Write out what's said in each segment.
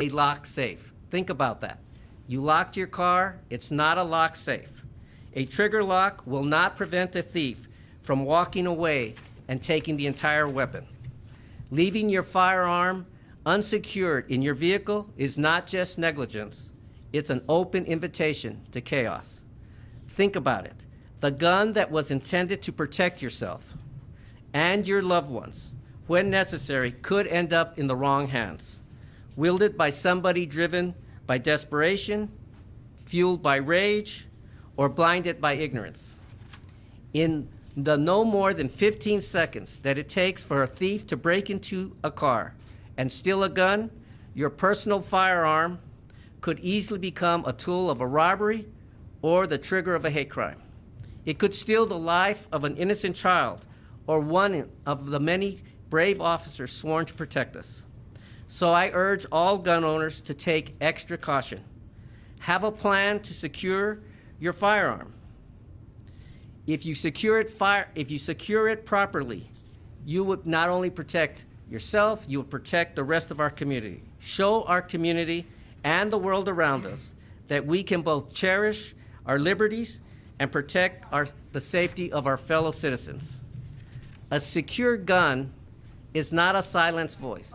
a lock safe. Think about that. You locked your car, it's not a lock safe. A trigger lock will not prevent a thief from walking away and taking the entire weapon. Leaving your firearm unsecured in your vehicle is not just negligence, it's an open invitation to chaos. Think about it. The gun that was intended to protect yourself and your loved ones, when necessary, could end up in the wrong hands, wielded by somebody driven by desperation, fueled by rage, or blinded by ignorance. In the no more than 15 seconds that it takes for a thief to break into a car and steal a gun, your personal firearm could easily become a tool of a robbery or the trigger of a hate crime. It could steal the life of an innocent child or one of the many brave officers sworn to protect us. So I urge all gun owners to take extra caution. Have a plan to secure your firearm. If you secure it properly, you would not only protect yourself, you would protect the rest of our community. Show our community and the world around us that we can both cherish our liberties and protect the safety of our fellow citizens. A secure gun is not a silenced voice.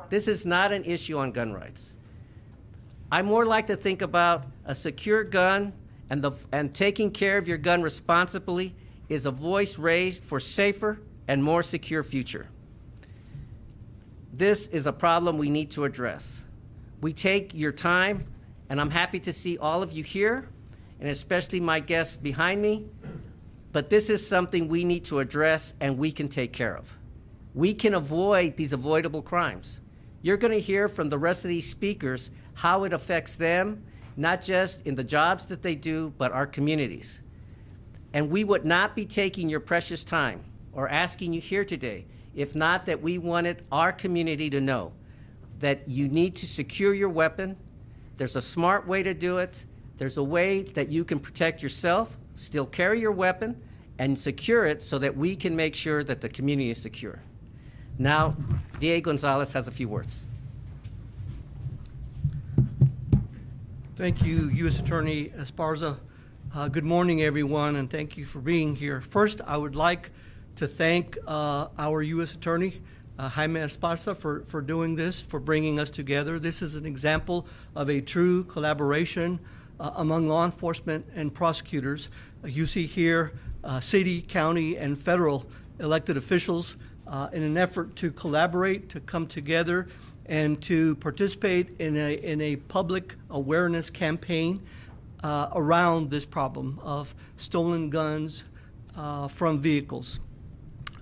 This is not an issue on gun rights. I more like to think about a secure gun and taking care of your gun responsibly is a voice raised for safer and more secure future. This is a problem we need to address. We take your time, and I'm happy to see all of you here, and especially my guests behind me, but this is something we need to address and we can take care of. We can avoid these avoidable crimes. You're going to hear from the rest of these speakers how it affects them, not just in the jobs that they do, but our communities. And we would not be taking your precious time or asking you here today if not that we wanted our community to know that you need to secure your weapon. There's a smart way to do it. There's a way that you can protect yourself, still carry your weapon, and secure it so that we can make sure that the community is secure. Now, DA Gonzalez has a few words. Thank you, U.S. Attorney Esparza. Good morning, everyone, and thank you for being here. First, I would like to thank our U.S. Attorney, Jaime Esparza, for doing this, for bringing us together. This is an example of a true collaboration among law enforcement and prosecutors. You see here city, county, and federal elected officials in an effort to collaborate, to come together, and to participate in a public awareness campaign around this problem of stolen guns from vehicles.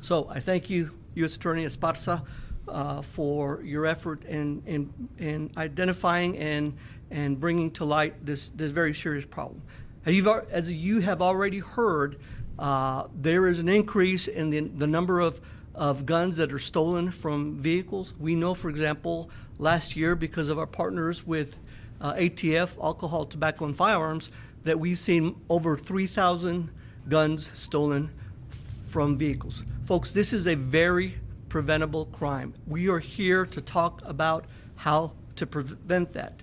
So I thank you, U.S. Attorney Esparza, for your effort in identifying and bringing to light this very serious problem. As you have already heard, there is an increase in the number of guns that are stolen from vehicles. We know, for example, last year, because of our partners with ATF, Alcohol, Tobacco, and Firearms, that we've seen over 3,000 guns stolen from vehicles. Folks, this is a very preventable crime. We are here to talk about how to prevent that.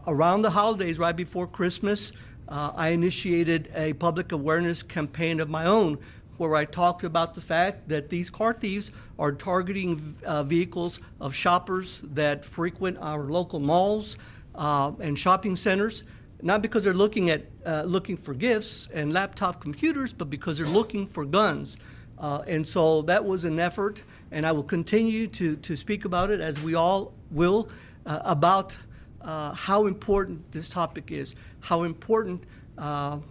Around the holidays, right before Christmas, I initiated a public awareness campaign of my own where I talked about the fact that these car thieves are targeting vehicles of shoppers that frequent our local malls and shopping centers, not because they're looking for gifts and laptop computers, but because they're looking for guns. And so that was an effort, and I will continue to speak about it, as we all will, about how important this topic is, how important our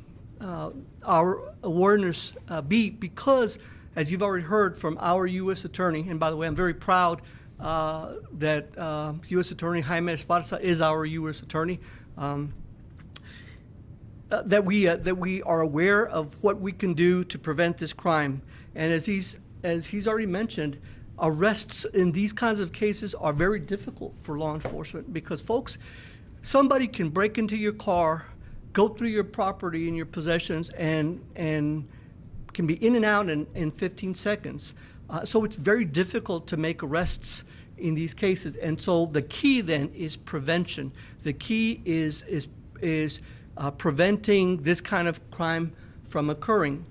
awareness be, because, as you've already heard from our U.S. Attorney, and by the way, I'm very proud that U.S. Attorney Jaime Esparza is our U.S. Attorney, that we are aware of what we can do to prevent this crime. And as he's already mentioned, arrests in these kinds of cases are very difficult for law enforcement because, folks, somebody can break into your car, go through your property and your possessions, and can be in and out in 15 seconds. So it's very difficult to make arrests in these cases. And so the key then is prevention. The key is preventing this kind of crime from occurring.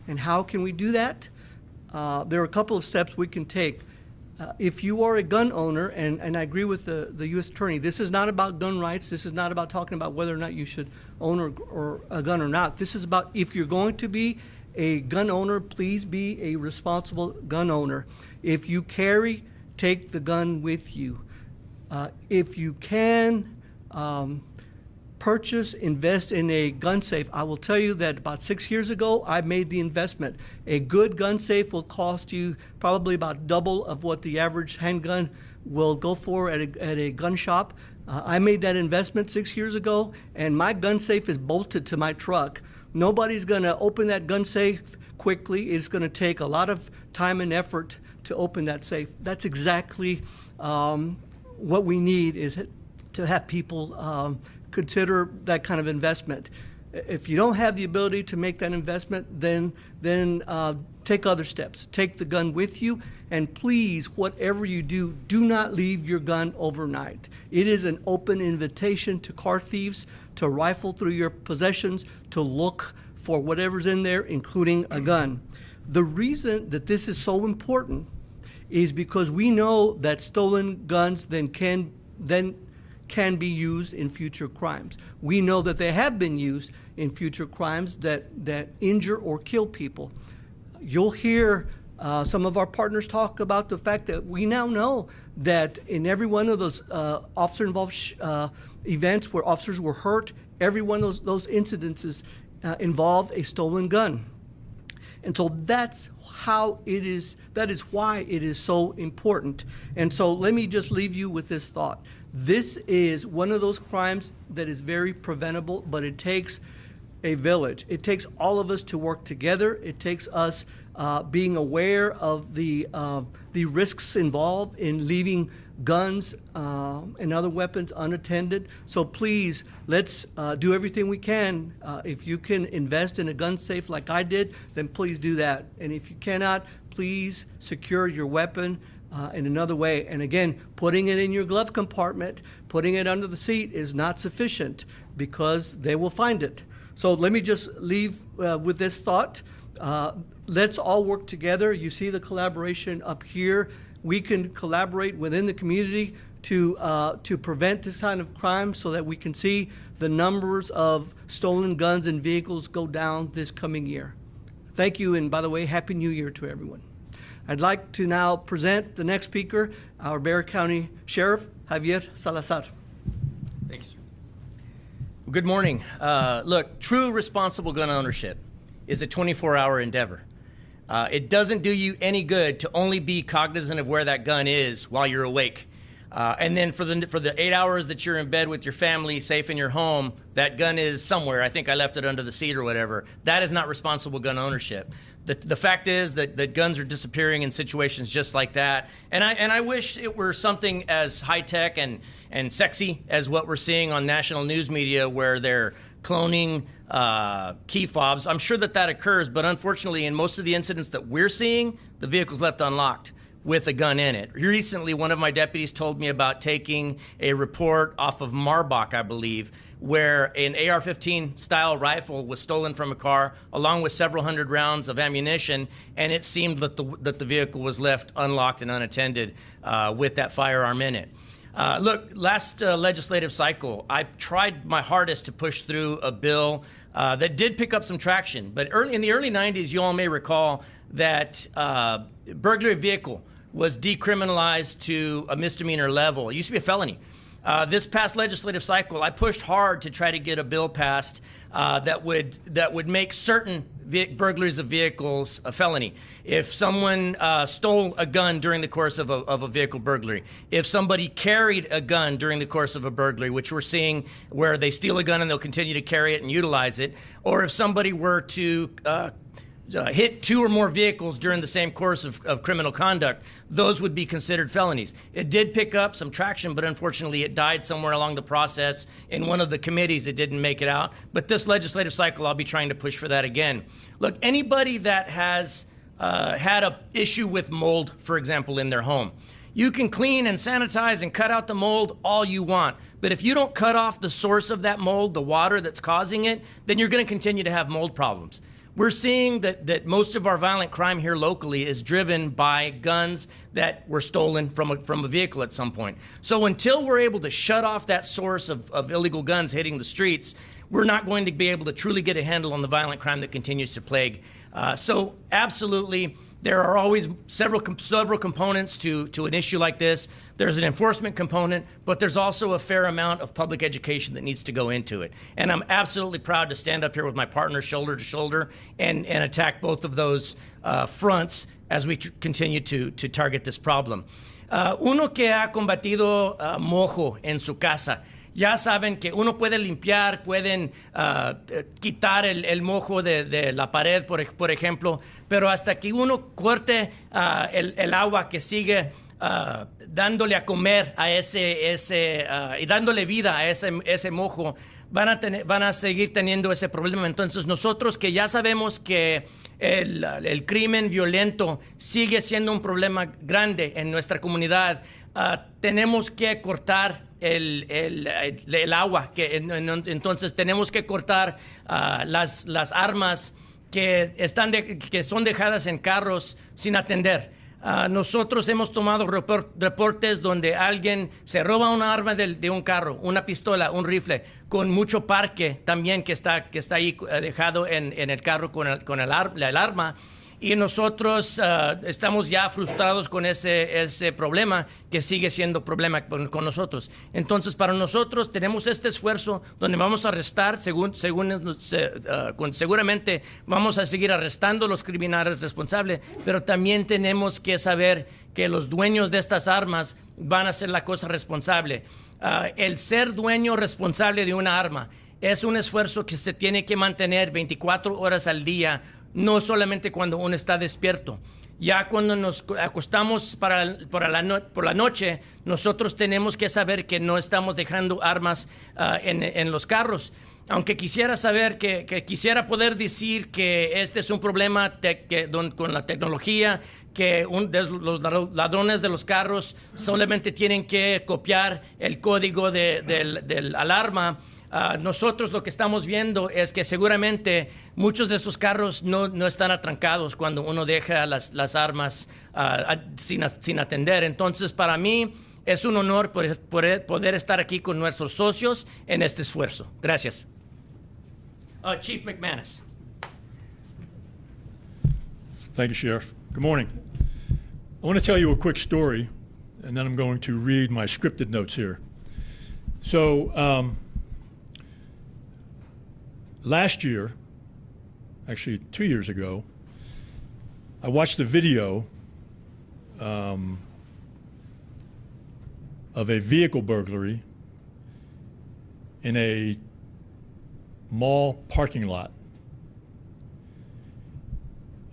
And how can we do that? There are a couple of steps we can take. If you are a gun owner, and I agree with the U.S. Attorney, this is not about gun rights. This is not about talking about whether or not you should own or a gun or not. This is about, if you're going to be a gun owner, please be a responsible gun owner. If you carry, take the gun with you. If you can purchase, invest in a gun safe. I will tell you that about 6 years ago, I made the investment. A good gun safe will cost you probably about double of what the average handgun will go for at a gun shop. I made that investment 6 years ago, and my gun safe is bolted to my truck. Nobody's going to open that gun safe quickly. It's going to take a lot of time and effort to open that safe. That's exactly what we need, is to have people consider that kind of investment. If you don't have the ability to make that investment, then take other steps. Take the gun with you, and please, whatever you do, do not leave your gun overnight. It is an open invitation to car thieves to rifle through your possessions, to look for whatever's in there, including a gun. The reason that this is so important is because we know that stolen guns then can be used in future crimes. We know that they have been used in future crimes that injure or kill people. You'll hear some of our partners talk about the fact that we now know that in every one of those officer-involved events where officers were hurt, every one of those incidences involved a stolen gun. And so that's how it is, that is why it is so important. And so let me just leave you with this thought. This is one of those crimes that is very preventable, but it takes a village. It takes all of us to work together. It takes us being aware of the risks involved in leaving guns and other weapons unattended. So please, let's do everything we can. If you can invest in a gun safe like I did, then please do that. And if you cannot, please secure your weapon in another way. And again, putting it in your glove compartment, putting it under the seat is not sufficient, because they will find it. So let me just leave with this thought. Let's all work together. You see the collaboration up here. We can collaborate within the community to prevent this kind of crime, so that we can see the numbers of stolen guns and vehicles go down this coming year. Thank you, and by the way, Happy New Year to everyone. I'd like to now present the next speaker, our Bexar County Sheriff, Javier Salazar. Thanks, sir. Good morning. Look, true responsible gun ownership is a 24-hour endeavor. It doesn't do you any good to only be cognizant of where that gun is while you're awake. And then for the 8 hours that you're in bed with your family, safe in your home, that gun is somewhere. I think I left it under the seat or whatever. That is not responsible gun ownership. The fact is that guns are disappearing in situations just like that. And I wish it were something as high-tech and sexy as what we're seeing on national news media, where they're cloning key fobs. I'm sure that occurs, but unfortunately, in most of the incidents that we're seeing, the vehicle's left unlocked with a gun in it. Recently, one of my deputies told me about taking a report off of Marbach, I believe, where an AR-15 style rifle was stolen from a car, along with several hundred rounds of ammunition, and it seemed that the vehicle was left unlocked and unattended with that firearm in it. Look, last legislative cycle, I tried my hardest to push through a bill that did pick up some traction. But in the early 90s, you all may recall that burglary vehicle was decriminalized to a misdemeanor level. It used to be a felony. This past legislative cycle, I pushed hard to try to get a bill passed that would make certain burglaries of vehicles a felony. If someone stole a gun during the course of a vehicle burglary, if somebody carried a gun during the course of a burglary, which we're seeing where they steal a gun and they'll continue to carry it and utilize it, or if somebody were to hit 2 or more vehicles during the same course of criminal conduct, those would be considered felonies. It did pick up some traction, but unfortunately it died somewhere along the process. In one of the committees, it didn't make it out. But this legislative cycle, I'll be trying to push for that again. Look, anybody that has had an issue with mold, for example, in their home, You can clean and sanitize and cut out the mold all you want. But if you don't cut off the source of that mold, the water that's causing it, then you're going to continue to have mold problems. We're seeing that most of our violent crime here locally is driven by guns that were stolen from a vehicle at some point. So until we're able to shut off that source of illegal guns hitting the streets, we're not going to be able to truly get a handle on the violent crime that continues to plague. So absolutely, there are always several components to an issue like this. There's an enforcement component, but there's also a fair amount of public education that needs to go into it. And I'm absolutely proud to stand up here with my partner shoulder to shoulder and attack both of those fronts as we continue to target this problem. Uno que ha combatido mojo en su casa, ya saben que uno puede limpiar, pueden quitar el mojo de la pared, por ejemplo, pero hasta que uno corte el agua que sigue dándole a comer a y dándole vida a ese mojo, van a seguir teniendo ese problema. Entonces nosotros que ya sabemos que el crimen violento sigue siendo un problema grande en nuestra comunidad, tenemos que cortar el agua, entonces tenemos que cortar las armas que son dejadas en carros sin atender. Nosotros hemos tomado reportes donde alguien se roba una arma de un carro, una pistola, un rifle, con mucho parque también que está ahí dejado en el carro con el arma. Y nosotros estamos ya frustrados con ese problema que sigue siendo problema con nosotros. Entonces, para nosotros tenemos este esfuerzo donde vamos a arrestar, seguramente vamos a seguir arrestando a los criminales responsables, pero también tenemos que saber que los dueños de estas armas van a hacer la cosa responsable. El ser dueño responsable de una arma es un esfuerzo que se tiene que mantener 24 horas al día, no solamente cuando uno está despierto. Ya cuando nos acostamos por la noche, nosotros tenemos que saber que no estamos dejando armas en los carros. Aunque quisiera saber, quisiera poder decir que este es un problema con la tecnología, que los ladrones de los carros solamente tienen que copiar el código del alarma. Nosotros lo que estamos viendo es que seguramente muchos de estos carros no están atrancados cuando uno deja las armas sin atender. Entonces, para mí es un honor poder estar aquí con nuestros socios en este esfuerzo. Gracias. Chief McManus. Thank you, Sheriff. Good morning. I want to tell you a quick story, and then I'm going to read my scripted notes here. So, last year, actually 2 years ago, I watched a video of a vehicle burglary in a mall parking lot.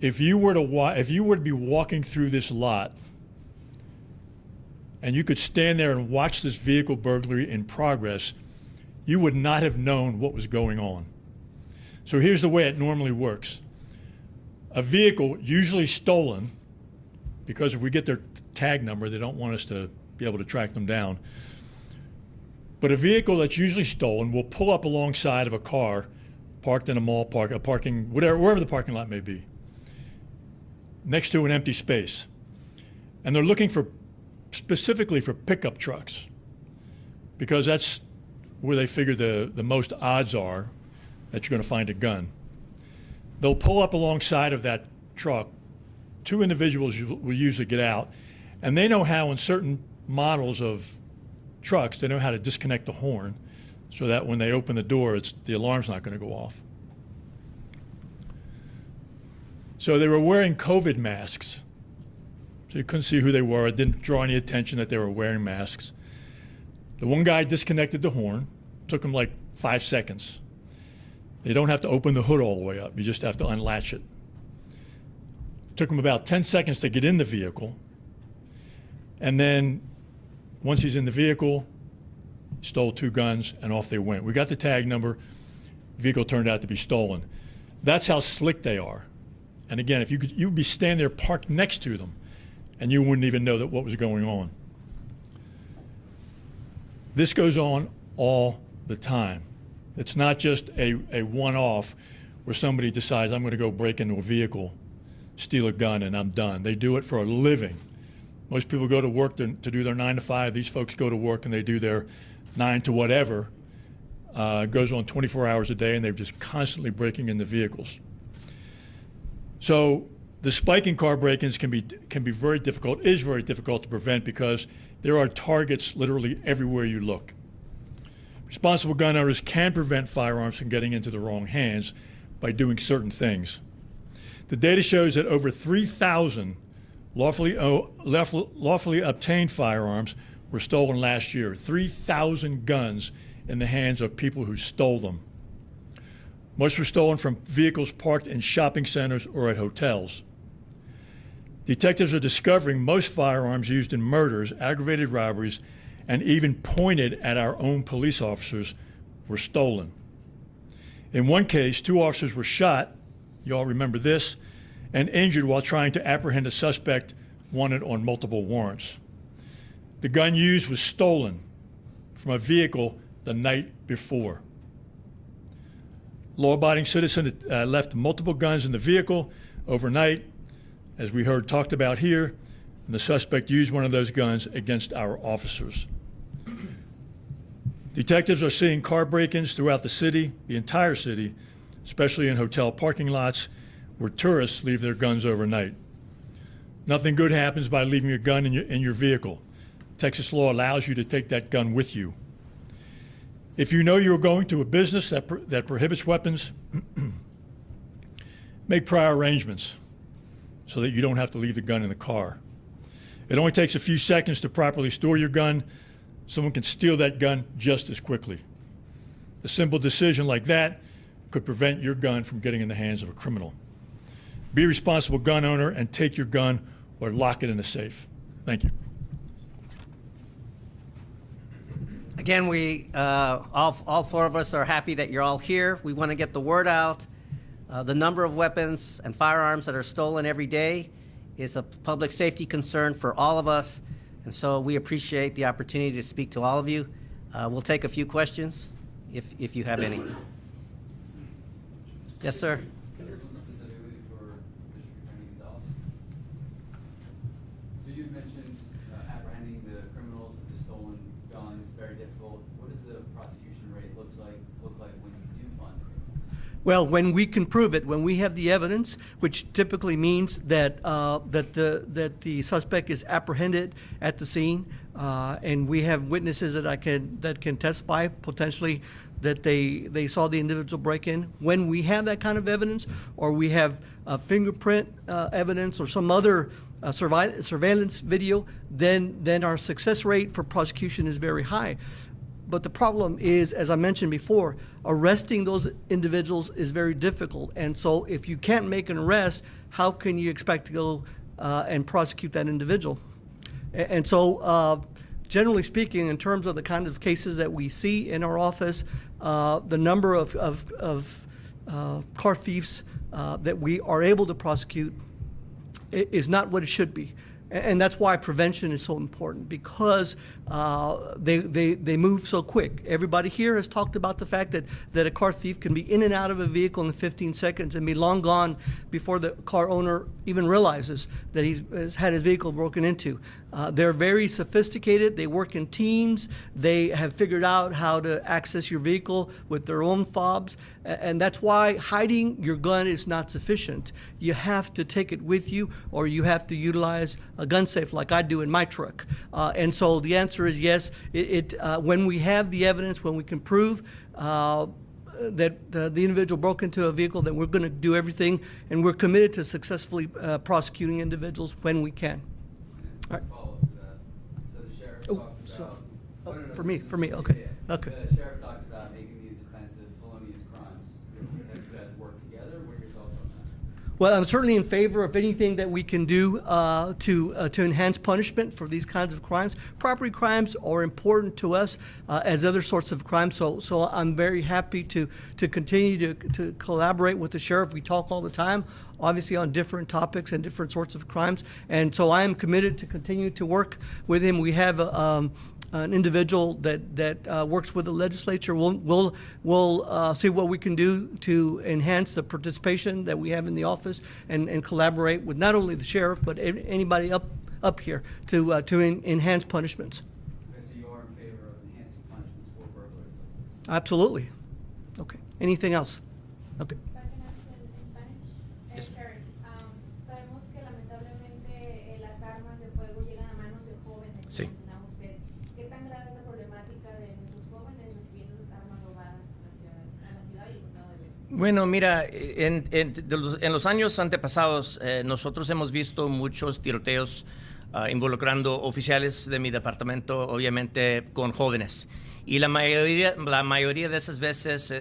If you were to be walking through this lot and you could stand there and watch this vehicle burglary in progress, you would not have known what was going on. So here's the way it normally works. A vehicle, usually stolen, because if we get their tag number, they don't want us to be able to track them down. But a vehicle that's usually stolen will pull up alongside of a car parked in a mall parking, wherever the parking lot may be, next to an empty space. And they're looking specifically for pickup trucks, because that's where they figure the most odds are that you're going to find a gun. They'll pull up alongside of that truck. Two individuals will usually get out, and they know how in certain models of trucks, they know how to disconnect the horn so that when they open the door, the alarm's not going to go off. So they were wearing COVID masks. So you couldn't see who they were. It didn't draw any attention that they were wearing masks. The one guy disconnected the horn. Took him like 5 seconds. You don't have to open the hood all the way up. You just have to unlatch it. Took him about 10 seconds to get in the vehicle. And then once he's in the vehicle, he stole 2 guns and off they went. We got the tag number. Vehicle turned out to be stolen. That's how slick they are. And again, if you'd be standing there parked next to them and you wouldn't even know that what was going on. This goes on all the time. It's not just a one-off where somebody decides, I'm going to go break into a vehicle, steal a gun, and I'm done. They do it for a living. Most people go to work to do their 9 to 5. These folks go to work and they do their 9 to whatever. It goes on 24 hours a day, and they're just constantly breaking into vehicles. So the spike in car break-ins can be very difficult, is very difficult to prevent, because there are targets literally everywhere you look. Responsible gun owners can prevent firearms from getting into the wrong hands by doing certain things. The data shows that over 3,000 lawfully obtained firearms were stolen last year. 3,000 guns in the hands of people who stole them. Most were stolen from vehicles parked in shopping centers or at hotels. Detectives are discovering most firearms used in murders, aggravated robberies, and even pointed at our own police officers were stolen. In one case, 2 officers were shot, you all remember this, and injured while trying to apprehend a suspect wanted on multiple warrants. The gun used was stolen from a vehicle the night before. Law-abiding citizen left multiple guns in the vehicle overnight, as we heard talked about here, and the suspect used one of those guns against our officers. Detectives are seeing car break-ins throughout the city, the entire city, especially in hotel parking lots where tourists leave their guns overnight. Nothing good happens by leaving a gun in your vehicle. Texas law allows you to take that gun with you. If you know you're going to a business that prohibits weapons, make prior arrangements so that you don't have to leave the gun in the car. It only takes a few seconds to properly store your gun. Someone can steal that gun just as quickly. A simple decision like that could prevent your gun from getting in the hands of a criminal. Be a responsible gun owner and take your gun or lock it in a safe. Thank you. Again, all 4 of us are happy that you're all here. We want to get the word out. The number of weapons and firearms that are stolen every day is a public safety concern for all of us, and so we appreciate the opportunity to speak to all of you. We'll take a few questions, if you have any. Yes, sir. Specifically for District Attorney's office. So you mentioned apprehending the criminals of the stolen guns, very difficult. What does the prosecution rate look like when you do find the criminals? Well, when we can prove it, when we have the evidence, which typically means that the suspect is apprehended at the scene, and we have witnesses that can testify potentially that they saw the individual break in. When we have that kind of evidence, or we have fingerprint evidence or some other surveillance video, then our success rate for prosecution is very high. But the problem is, as I mentioned before, arresting those individuals is very difficult. And so if you can't make an arrest, how can you expect to go and prosecute that individual? And so generally speaking, in terms of the kind of cases that we see in our office, the number of car thieves that we are able to prosecute is not what it should be. And that's why prevention is so important, because they move so quick. Everybody here has talked about the fact that a car thief can be in and out of a vehicle in 15 seconds and be long gone before the car owner even realizes that he's had his vehicle broken into. They're very sophisticated. They work in teams. They have figured out how to access your vehicle with their own fobs. And that's why hiding your gun is not sufficient. You have to take it with you, or you have to utilize a gun safe like I do in my truck. And so the answer is yes. When we have the evidence, when we can prove that the individual broke into a vehicle, then we're going to do everything, and we're committed to successfully prosecuting individuals when we can. All right. Follow-up to that. So the sheriff talked about... For me, okay. Yeah. Okay. The sheriff talked about making these offensive, felonious crimes. Have you guys worked together? What are your thoughts on Well, I'm certainly in favor of anything that we can do to enhance punishment for these kinds of crimes. Property crimes are important to us as other sorts of crimes, so I'm very happy to continue to collaborate with the sheriff. We talk all the time, obviously on different topics and different sorts of crimes, and so I am committed to continue to work with him. We have an individual that works with the legislature. We'll see what we can do to enhance the participation that we have in the office and collaborate with not only the sheriff but anybody up here to enhance punishments. Okay, so you are in favor of enhancing punishments for burglaries like this? Absolutely. Okay. Anything else? Okay. If I can ask in Spanish. Yes. Sheriff, sabemos que lamentablemente las armas de fuego llegan a manos de jóvenes, Sí. como mencionaba usted. ¿Qué tan grave es la problemática de nuestros jóvenes recibiendo esas armas robadas en la ciudad y el condado de León? Bueno, mira, en los años antepasados nosotros hemos visto muchos tiroteos involucrando oficiales de mi departamento, obviamente con jóvenes. Y la mayoría de esas veces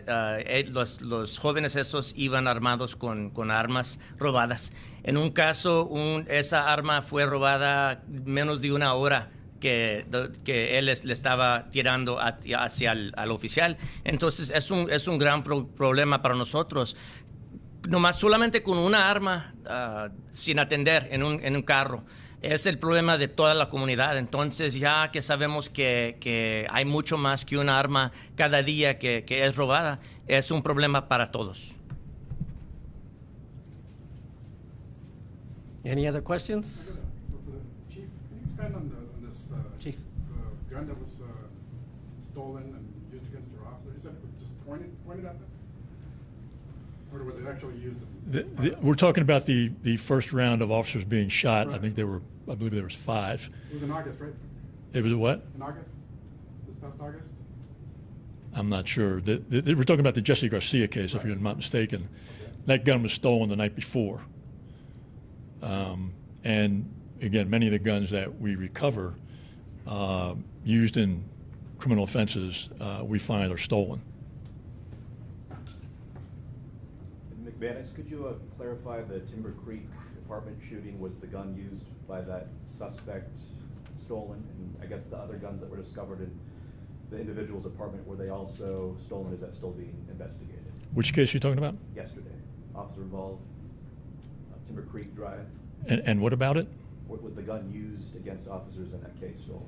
los jóvenes esos iban armados con armas robadas. En un caso, esa arma fue robada menos de una hora que él le estaba tirando hacia al oficial. Entonces es un gran problema para nosotros. Nomás solamente con una arma sin atender en un carro. Es el problema de toda la comunidad. Entonces, ya que sabemos que hay mucho más que una arma cada día que es robada, es un problema para todos. Any other questions? Chief, can you expand on this Chief. Gun that was stolen and used against your officer? You said it was just pointed at them? Or was it actually used? We're talking about the first round of officers being shot. Right. I believe there was 5. It was in August, right? It was what? In August? This past August? I'm not sure. We're talking about the Jesse Garcia case, if I'm not mistaken. Okay. That gun was stolen the night before. And again, many of the guns that we recover used in criminal offenses, we find are stolen. McManus, could you clarify the Timber Creek apartment shooting? Was the gun used by that suspect stolen? And I guess the other guns that were discovered in the individual's apartment, were they also stolen? Is that still being investigated? Which case are you talking about? Yesterday, officer involved, Timber Creek Drive. And what about it? What was the gun used against officers in that case stolen?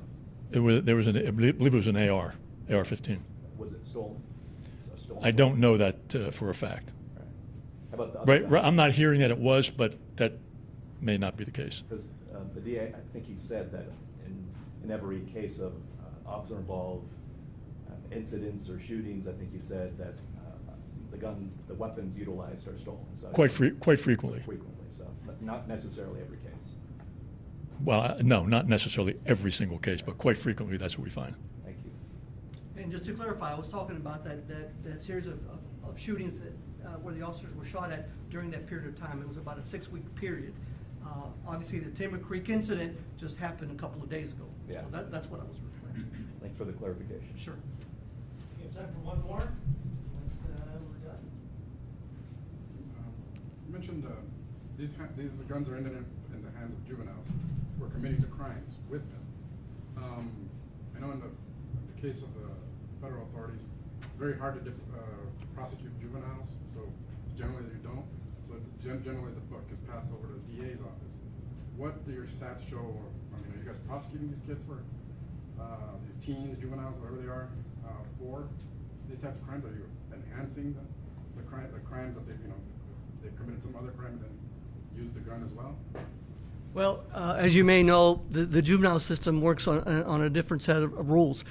I believe it was an AR-15. Was it stolen? A stolen I don't know that for a fact. Right. How about the other Right, I'm not hearing that it was, but that may not be the case. Because the DA, I think he said that in every case of officer-involved incidents or shootings, I think he said that the weapons utilized are stolen. So Quite frequently. Frequently, so not necessarily every case. Well, no, not necessarily every single case, but quite frequently that's what we find. Thank you. And just to clarify, I was talking about that series of shootings that where the officers were shot at during that period of time. It was about a 6-week period. Obviously, the Timber Creek incident just happened a couple of days ago. Yeah. So that's what I was referring to. Thanks for the clarification. Sure. We have time for one more. Unless we're done. You mentioned these guns are ended in the hands of juveniles who are committing the crimes with them. I know in the case of the federal authorities, it's very hard to prosecute juveniles, so generally you don't. So generally the book is passed over to the DA's office. What do your stats show? Are you guys prosecuting these kids for these teens, juveniles, whatever they are, for these types of crimes? Are you enhancing the crimes that they've committed some other crime and then used the gun as well? Well, as you may know, the juvenile system works on a different set of rules.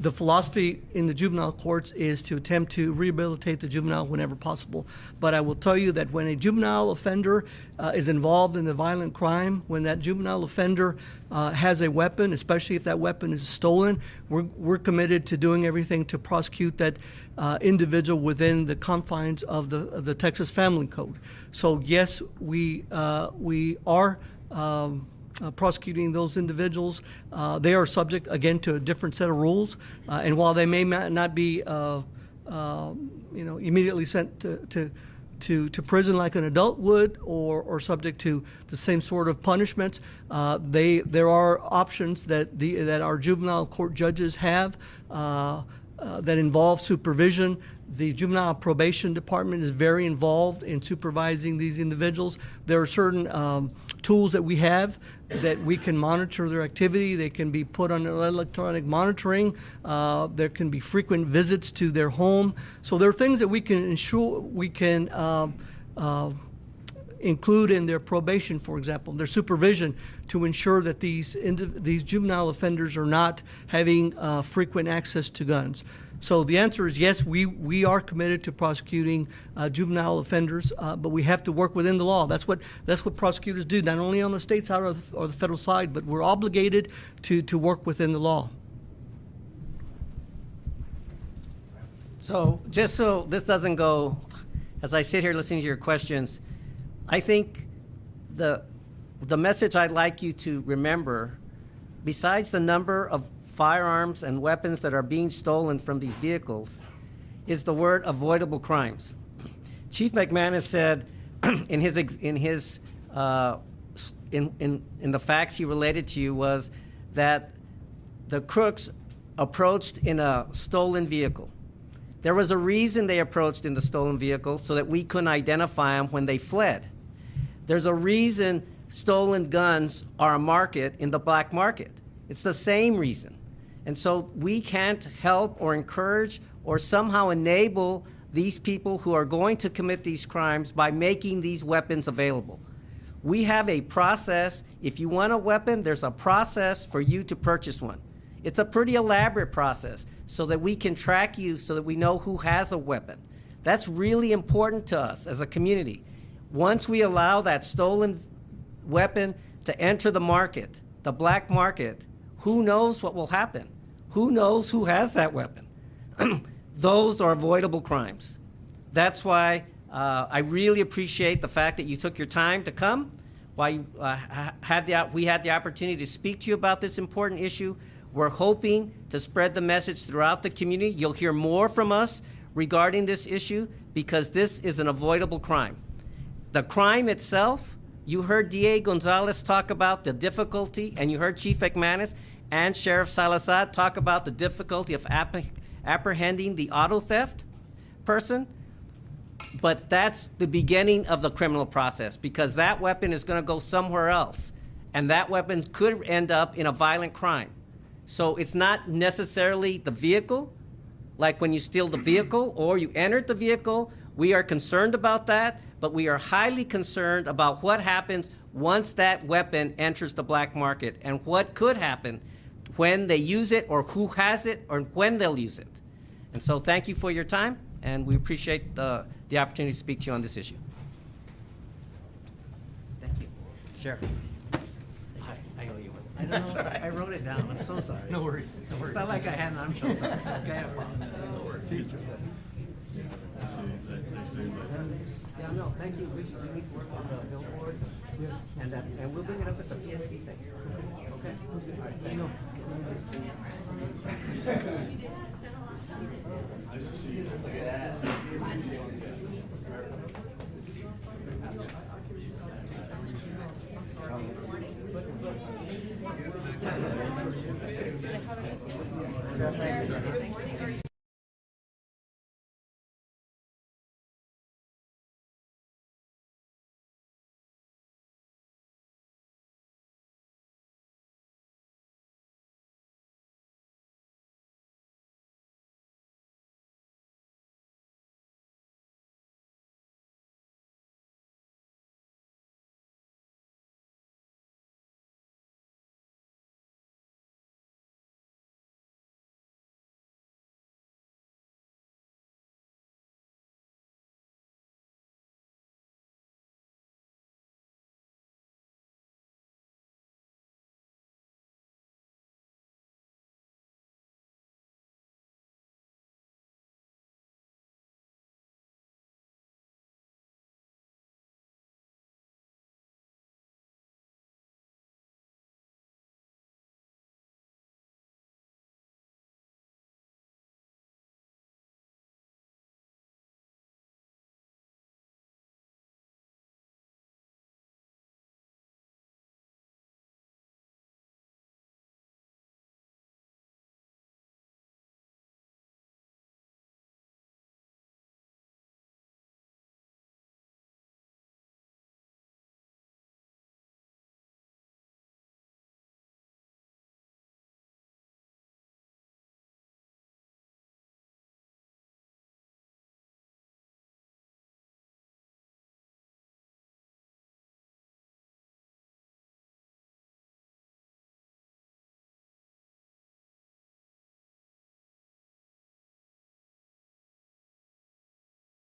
The philosophy in the juvenile courts is to attempt to rehabilitate the juvenile whenever possible. But I will tell you that when a juvenile offender is involved in a violent crime, when that juvenile offender has a weapon, especially if that weapon is stolen, we're committed to doing everything to prosecute that individual within the confines of the Texas Family Code. So yes, we are prosecuting those individuals. They are subject, again, to a different set of rules. And while they may not be, immediately sent to to prison like an adult would, or subject to the same sort of punishments. There are options that our juvenile court judges have that involve supervision. The juvenile probation department is very involved in supervising these individuals. There are certain tools that we have that we can monitor their activity. They can be put on electronic monitoring. There can be frequent visits to their home. So there are things that we can ensure we can include in their probation, for example, their supervision, to ensure that these juvenile offenders are not having frequent access to guns. So the answer is yes, we are committed to prosecuting juvenile offenders, but we have to work within the law. That's what prosecutors do, not only on the state side or the federal side, but we're obligated to work within the law. So just so this doesn't go, as I sit here listening to your questions, I think the message I'd like you to remember, besides the number of firearms and weapons that are being stolen from these vehicles, is the word avoidable crimes. Chief McManus said in the facts he related to you was that the crooks approached in a stolen vehicle. There was a reason they approached in the stolen vehicle, so that we couldn't identify them when they fled. There's a reason stolen guns are a market in the black market. It's the same reason. And so we can't help or encourage or somehow enable these people who are going to commit these crimes by making these weapons available. We have a process. If you want a weapon, there's a process for you to purchase one. It's a pretty elaborate process so that we can track you, so that we know who has a weapon. That's really important to us as a community. Once we allow that stolen weapon to enter the market, the black market, who knows what will happen? Who knows who has that weapon? Those are avoidable crimes. That's why I really appreciate the fact that you took your time to come, why you, we had the opportunity to speak to you about this important issue. We're hoping to spread the message throughout the community. You'll hear more from us regarding this issue, because this is an avoidable crime. The crime itself, you heard DA Gonzalez talk about the difficulty, and you heard Chief McManus and Sheriff Salazar talk about the difficulty of apprehending the auto theft person. But that's the beginning of the criminal process, because that weapon is going to go somewhere else, and that weapon could end up in a violent crime. So it's not necessarily the vehicle, like when you steal the vehicle or you entered the vehicle. We are concerned about that, but we are highly concerned about what happens once that weapon enters the black market, and what could happen when they use it, or who has it, or when they'll use it. And so thank you for your time, and we appreciate the opportunity to speak to you on this issue. Thank you. Sheriff. I owe you one. I know. That's all right. I wrote it down. I'm so sorry. No worries. No worries. It's not like I had. I'm so sorry. Okay, I apologize. No worries. Yeah, no, thank you. We need to work on the billboard, and we'll bring it up at the PSP thing. Okay. All right. Thank you. Look at that.